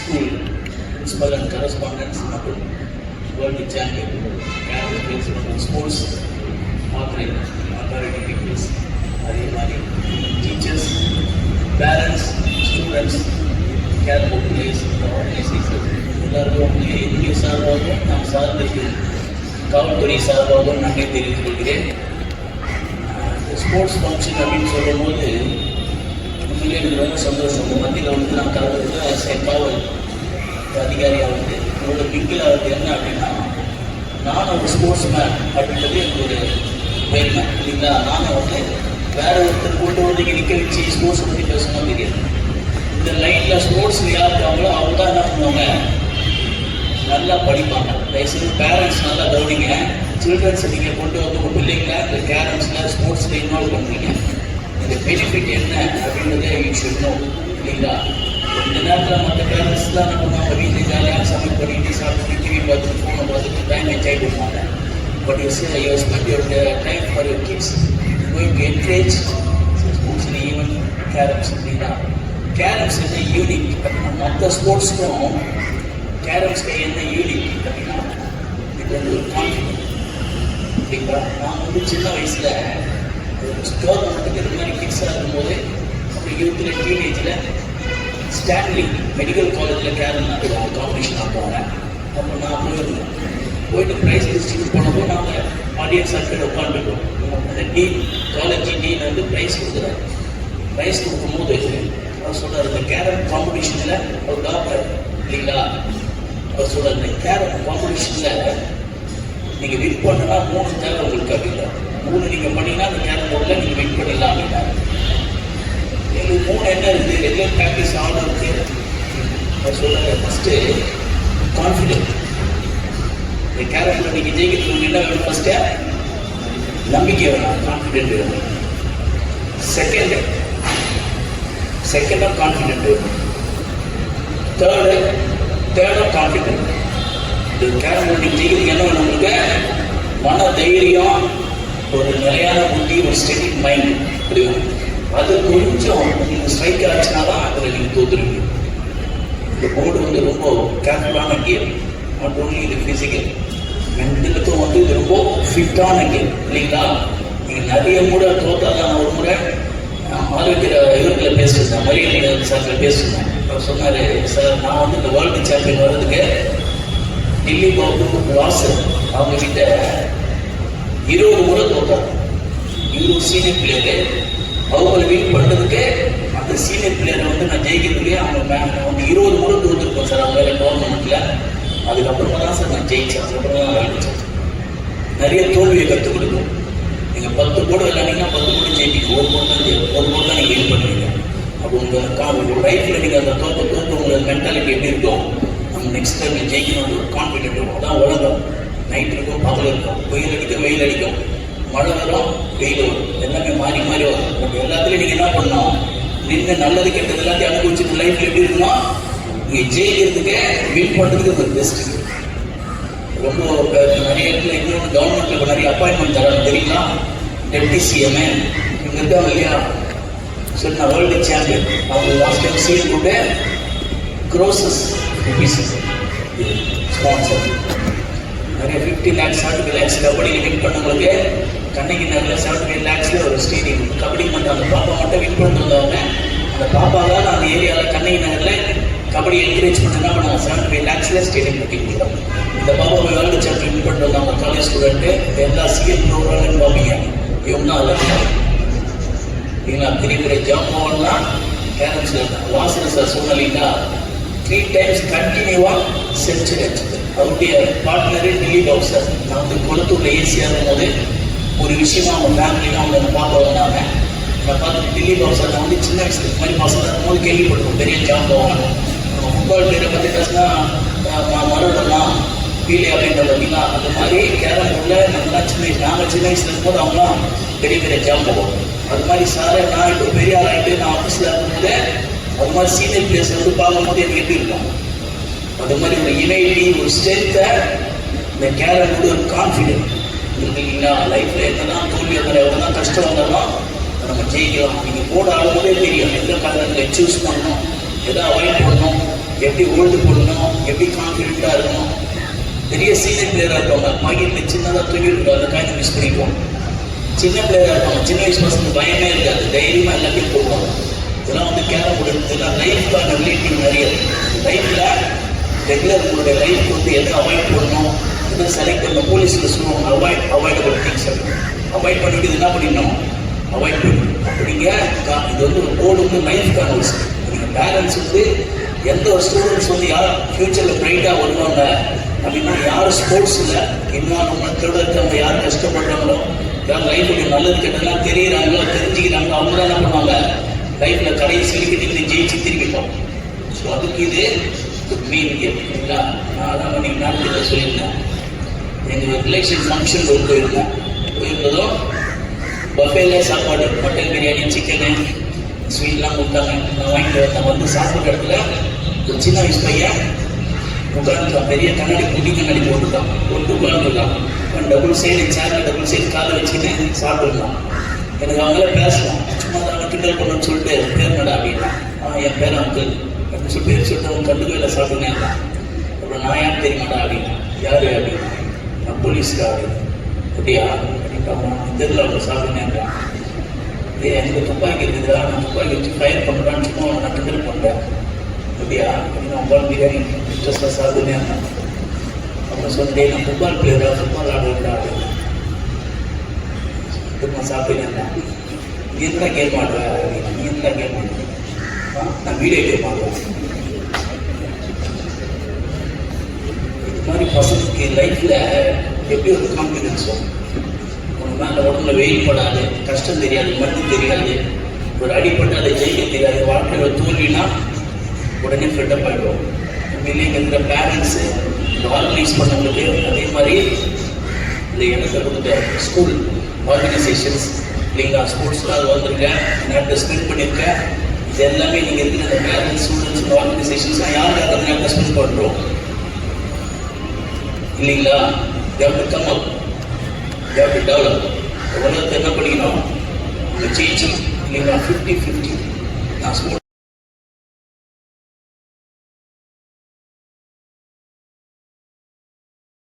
School principal and correspondence மற்றும் world champion sports authority people's, அதே மாதிரி teachers, parents, students, care board players, இந்த organisation எல்லாருக்கும் என்னுடைய சார்பாகவும் நாம் சார்ந்திருக்கும் காவல்துறை சார்பாகவும் நன்றி தெரிவித்துக் கொள்கிறேன். ஸ்போர்ட்ஸ் ஃபங்க்ஷன் அப்படின்னு சொல்லும் போது உண்மையிலே எனக்கு ரொம்ப சந்தோஷம். உங்கள் மத்தியில் வந்து நான் கலந்துருக்கேன் காவல் அதிகாரியாக வந்து என்னோட பிங்கில் வந்து என்ன அப்படின்னா, நானும் ஒரு ஸ்போர்ட்ஸ் மேன் அப்படின்றது எனக்கு ஒரு பெருமை இல்லைங்களா. நானும் வந்து வேற ஒருத்தர் கூட்டு வந்து இங்கே நிற்க வச்சு ஸ்போர்ட்ஸ் பற்றி பேசணும் தெரியாது. இந்த லைனில் ஸ்போர்ட்ஸில் யார் இருக்காங்களோ அவங்க தான் என்ன பண்ணுவாங்க, நல்லா படிப்பாங்க. தயவுசெய்து பேரண்ட்ஸ் நல்லா கவனிங்க. சில்ட்ரன்ஸை நீங்கள் கொண்டு வந்து உங்கள் பிள்ளைங்களை இந்த கேரம்ஸில் ஸ்போர்ட்ஸில் இன்வால்வ் பண்ணுறீங்க. இந்த பெனிஃபிட் என்ன அப்படின்றத யூ ஷுட் நோ இல்லைங்களா. இந்த நேரத்தில் மற்ற பேரண்ட்ஸ் தான் என்ன பண்ணுவாங்க, வீட்டில் ஜாலியாக சமையல் பண்ணிட்டு சாப்பிட்டு டிவி பார்த்துட்டு ஃபோனை பார்த்துட்டு டைம் என்ஜாய் பண்ணுவாங்க. But you spend your time for your kids, going to encourage ஸ்போர்ட்ஸில் ஈவன் கேரம்ஸ் அப்படின்னா. கேரம்ஸ் என்ன யூனிக் அப்படின்னா, மற்ற ஸ்போர்ட்ஸ்க்கும் கேரம்ஸ்க்கு என்ன யூனிக் அப்படின்னா, இது வந்து ஒரு கான்ஃபிடென்ட் அப்படிங்களா. நான் வந்து சின்ன வயசில் கவர்மெண்ட்டுக்கு இது மாதிரி கிட்ஸாக இருக்கும்போது அப்படி யூத்தில் டீனேஜில் ஸ்டான்லி மெடிக்கல் காலேஜில் கேரம் நடத்துவாங்க, காம்படிஷன் ஆக்குவாங்க. அப்போ நான் போயிருந்தேன். போயிட்டு ப்ரைஸ் டிஸ்ட்ரிபியூட் பண்ணும்போது நாங்கள் ஆடியன்ஸ் சர்க்கிள் உட்காந்துருக்கோம். அந்த டீன் காலேஜ் டீன் வந்து ப்ரைஸ் கொடுக்குறாரு. ப்ரைஸ் கொடுக்கும்போது அவர் சொல்கிறார், இந்த கேரம் காம்படிஷனில் ஒரு டாக்டர் இல்லைங்களா, அவர் சொல்கிறார், இந்த கேரம் காம்படிஷனில் நீங்கள் வின் பண்ணனா 3 தேவை உங்களுக்கு அப்படின்னா, 3 நீங்கள் பண்ணிங்கன்னா அந்த கேரம் போர்டில் நீங்கள் வின் பண்ணிடலாம் அப்படின்னா. எங்களுக்கு 3 என்ன இருக்குது, ரெகுலர் ப்ராக்டிஸ் ஆர்டர் இருக்குது. அவர் சொல்கிறார், ஃபஸ்ட்டு கான்ஃபிடென்ட். இந்த கேரக்டர் நீங்கள் ஜெயிக்கிறதுக்கு என்ன வேணும், ஃபஸ்ட்டு நம்பிக்கை வேணும், கான்ஃபிடென்ட் வேணும். செகண்டாக கான்ஃபிடென்ட் வேணும். தேர்டாக கான்ஃபிடென்ட். இந்த கேரம் போர்டு ஜெயிக்கிறதுக்கு என்ன வேணும் உங்களுக்கு, மன தைரியம், ஒரு நிலையான புத்தி, ஒரு ஸ்டெடி மைண்ட் அப்படி வேணும். அது கொஞ்சம் நீங்கள் ஸ்ட்ரைக் ஆச்சுன்னா தான் அதில் நீங்கள் தோற்றுருவீங்க. இந்த போர்டு வந்து ரொம்ப கேர்ஃபுல்லான கேம். நாட் ஓன்லி இது ஃபிசிக்கல், மென்டலுக்கும் வந்து இது ரொம்ப ஃபிட்டான கேம் இல்லைங்களா. நீங்கள் நிறைய முறை தோற்றாதான். நான் ஒரு முறை ஆரோக்கிய இவர்களில் பேசியிருந்தேன், மரியல் சார்பில் பேசியிருந்தேன். அவர் சொன்னார், சார் நான் வந்து இந்த வேர்ல்டு சாம்பியன் வர்றதுக்கு டில்லி பாபு வாசன் அவங்க கிட்ட 20 முறை தோற்றாங்க. இவரு சீனியர் பிளேயரு, அவங்களை வின் பண்ணுறதுக்கு அந்த சீனியர் பிளேயரை வந்து நான் ஜெயிக்கிறதுக்கு அவங்க 20 முறை தோற்றுருக்கோம் சார் அவங்க டோர்னமெண்ட்டில். அதுக்கப்புறமா தான் சார் நான் ஜெயிச்சேன். அதுக்கப்புறமா தான் விளையாடிச்சேன். நிறைய தோல்வியை கற்றுக் கொடுக்கும். நீங்கள் 10 போர்டு விளையாடிங்கன்னா 10 போர்டு ஜெயிப்பீங்க. ஒரு போர்டு தான் நீங்கள் வின் பண்ணுவீங்க. அப்போ உங்கள் லைஃப்பில் நீங்கள் அந்த தோற்று உங்கள் மென்டாலிட்டி எப்படி இருக்கும், நம்ம நெக்ஸ்ட் டைம் ஜெயிக்கணும் ஒரு கான்ஃபிடென்ட் இருக்கும். அதான் உலகம். நைட் இருக்கும், பகல் இருக்கும், வெயில் அடிக்கும், மழை வரும், வெயில் வரும், எல்லாமே மாறி மாறி வரும். பட் எல்லாத்துலேயும் நீங்கள் என்ன பண்ணணும், நின்று நல்லது கெட்டது எல்லாத்தையும் அனுபவிச்சுட்டு லைஃப்பில் எப்படி இருக்கணும், நீங்கள் ஜெயிக்கிறதுக்கு வின் பண்ணுறதுக்கு ஒரு பெஸ்ட்டு. ரொம்ப நிறைய இடத்துல இன்னொன்று கவர்மெண்ட்டில் இப்போ நிறைய அப்பாயின்மெண்ட் தராங்க தெரியுங்களா. டெப்டி சிஎம்ஏ இங்கே இருக்காங்க இல்லையா, சரி நான் வேர்ல்டு சாம்பியன் அவங்க லாஸ்ட் டைம் சீல் கூட க்ரோசஸ் பீசஸ் ஸ்பான்சர் நிறைய 50 lakhs 75 lakhs கபடியில் வின் பண்ணவங்களுக்கு கண்ணகி நகரில் 75 lakhsல ஒரு ஸ்டேடியம் கபடி மட்டும் அந்த பாப்பா மட்டும் வின் பண்ணிட்டு வந்தவங்க. அந்த பாப்பாவால் அந்த ஏரியாவில் கண்ணகி நகரில் கபடி என்கரேஜ் பண்ண என்ன பண்ணாங்க, 75 lakhsல ஸ்டேடியம் கட்டி கொடுத்தாங்க. இந்த பாப்பா வேர்ல்டு சாம்பியன் வின் பண்ணிட்டு வந்தாங்க. காலேஜ் ஸ்டூடெண்ட்டு எல்லா சிஎம் ப்ரோக்ராம்னு பார்ப்பீங்க. இவங்க தான் அதில் இல்லைங்களா. பெரிய பெரிய ஜாம்பவன்லாம் கேரம்ஸில் வாசன சார் சொன்னீங்களா 3 times கண்டினியூவாக செஞ்சுரி அடிச்சது. அவருடைய பார்ட்னரு டில்லி பாபு சார். நான் வந்து கொளத்தூரில் ஏசியாக இருக்கும்போது ஒரு விஷயமா அவங்க ஃபேமிலியும் அவங்க பார்க்க வந்தாங்க. நான் பார்த்துட்டு டில்லி பாபு சார் நான் வந்து சின்ன வயசுக்கு இது மாதிரி பசங்க இருக்கும்போது கேள்விப்பட்டிருக்கோம், பெரிய ஜாம்பவன் ஃபுட்பால் பேரை பற்றி பேசினா மரணம்லாம் ஃபீலே அப்படின்ற பார்த்தீங்கன்னா அந்த மாதிரி கேரம் போர்டில் நாங்கள் சின்ன வயசுல இருக்கும்போது அவங்களாம் பெரிய பெரிய ஜாம்பவன். அது மாதிரி சாரை நான் இப்போ பெரிய ஆள் ஆகிட்டு நான் ஆஃபீஸில் இருக்கும்போது அது மாதிரி சீனியர் பிளேயர்ஸ் வந்து பார்க்கும்போது எனக்கு எப்படி இருக்கும், அது மாதிரி ஒரு யுனைட்டி, ஒரு ஸ்ட்ரென்த்தை, இந்த கேரம் வந்து ஒரு கான்ஃபிடென்ட் இல்லைங்களா. லைஃப்பில் என்னதான் தோல்வி வந்தாலும் எவ்வளோதான் கஷ்டம் வந்தாலும் நம்ம ஜெயிக்கலாம். நீங்கள் போட ஆகும்போதே தெரியும் எந்த காரணத்தில் சூஸ் பண்ணணும், எதை அவாய்ட் பண்ணணும். எப்படி ஓல்டு போடணும், எப்படி கான்ஃபிடென்ட்டாக இருக்கணும். பெரிய சீனியர் பிளேயராக இருப்பாங்க, பாக்கெட்டில் சின்னதாக தூக்கி இருக்கும், அந்த காயினை மிஸ் பண்ணிக்குவோம். சின்ன பிளேயராக இருப்பாங்க, சின்ன வயசு பசங்க பயமே இருக்காது, தைரியமாக எல்லாத்தையும் போடுவாங்க. இதெல்லாம் வந்து கேரம் போர்டு, இதெல்லாம் லைஃப்க்கான ரிலேட்டிவ் நிறைய. லைஃப்பில் ரெகுலர் உங்களுடைய லைஃப் வந்து எதை அவாய்ட் பண்ணணும், எதை செலக்ட் பண்ணணும். போலீஸில் சொல்லுவாங்க அவாய்டபிள் திங்ஸ். அவாய்ட் பண்ணிட்டு என்ன பண்ணிடணும், அவாய்ட் பண்ணணும். அப்படிங்க இது வந்து ஒரு கோடு வந்து லைஃப்க்கான ஒரு நீங்கள் பேரண்ட்ஸ் வந்து எந்த ஒரு ஸ்டூடெண்ட்ஸ் வந்து யார் ஃப்யூச்சரில் பிரைட்டாக வருவாங்க அப்படின்னா, யார் ஸ்போர்ட்ஸில் இன்வால்வ்மெண்ட்டோட இருக்காங்க, யார் கஷ்டப்படுறாங்களோ, யார் லைஃப்பில் நல்லது கெட்டதெல்லாம் தெரியுறாங்களோ, தெரிஞ்சுக்கிறாங்களோ, அவங்க தான் என்ன பண்ணுவாங்க, லைஃப்பில் கடைசி வரைக்கும் ஜெயிச்சு திரும்பிட்டோம். ஸோ அதுக்கு இது மீன் இல்லைங்களா. நான் அதான் நீங்கள் நாட்டுக்கு சொல்லியிருந்தேன். எங்கள் ரிலேஷன் ஃபங்க்ஷன் போயிருந்தேன். போயிருந்ததும் பஃபேல சாப்பாடு, மட்டன் பிரியாணி, சிக்கனு, ஸ்வீட்லாம் கொடுத்தாங்க. நான் வாங்கிட்டு வந்தேன். வந்து சாப்பிட்ற இடத்துல ஒரு சின்ன வயசு பையன் உட்காந்துருக்கான். பெரிய கண்ணாடி, குட்டி கண்ணாடி போட்டுருக்கான். போட்டு உட்காந்துருக்கான். டபுள் சைடு சேரில் டபுள் சைடு காலை வச்சுக்கிட்டு சாப்பிட்டுருந்தான். எனக்கு அவங்கள பேசலாம், சும்மா தான் கிண்டல் பண்ணணும்னு சொல்லிட்டு பேர் நட அப்படின்னா, என் பேர் அங்கிள் அப்படின்னு சொல்லி பேர் சொல்லிட்டு அவங்க கண்டுக்கல சாப்பிடுனேன். அப்புறம் நான் ஏன் தெரியுமாடா அப்படின்னா, யார் அப்படின்னா, நான் போலீஸ்க்காக. அப்படியா அப்படின்ட்டு இதில் அவங்க சாப்பிடுனேன். எனக்கு துப்பாக்கி இருக்குதுடா, நான் துப்பாக்கி வச்சு ஃபயர் பண்ணுறான்னு சும்மா நான் கிண்டல் பண்ணுறேன். அப்படியா அப்படின்னு அவங்க பிரியாணி இன்ட்ரெஸ்டாக சாப்பிடுனேன். அப்புறம் சொன்னேன், நான் ஃபுட்பால் பிளேயரா, ஃபுட்பால் ஆடுறா அப்படின்னு நான் சாப்பிடுனேன். நீ இருந்தால் கேட்க மாட்டேன் அப்படின்னா, நீ இருந்தால் கேட்க மாட்டேன், நான் வீடியோ கேட்க மாட்டேன். இது மாதிரி பசங்களுக்கு லைஃப்பில் எப்படி ஒரு கான்ஃபிடென்ஸ் வரும். உனக்கு மேலே உடம்புல வெயில் படாது, கஷ்டம் தெரியாது, மண்ணு தெரியாது, ஒரு அடிப்பட்டால் ஜெயிக்க தெரியாது, வாழ்க்கையில் தோல்வினா உடனே ஃப்ரெண்டப் ஆகிடும். உண்மையிலேயே இருக்கிற பேரண்ட்ஸு ஆர்கனைஸ் பண்ணவங்களுக்கு அதே மாதிரி இந்த இடத்துல கொடுத்த ஸ்கூல் ஆர்கனைசேஷன்ஸ் இல்லைங்களா, ஸ்போர்ட்ஸில் அது வந்திருக்கேன், நேரத்தை ஸ்பெண்ட் பண்ணியிருக்கேன். இது எல்லாமே நீங்கள் இருக்கிற அந்த பேரண்ட்ஸ், ஸ்டூடெண்ட்ஸ், ஆர்கனைசேஷன்ஸ்லாம் யாருக்காக அந்த நேரத்தை ஸ்பெண்ட் பண்ணுறோம் இல்லைங்களா. They've to come up, they've to develop. உலகத்தை என்ன பண்ணிக்கணும், ஜெயிச்சு இல்லைங்களா. 50-50 நான் ஸ்போர்ட்ஸ்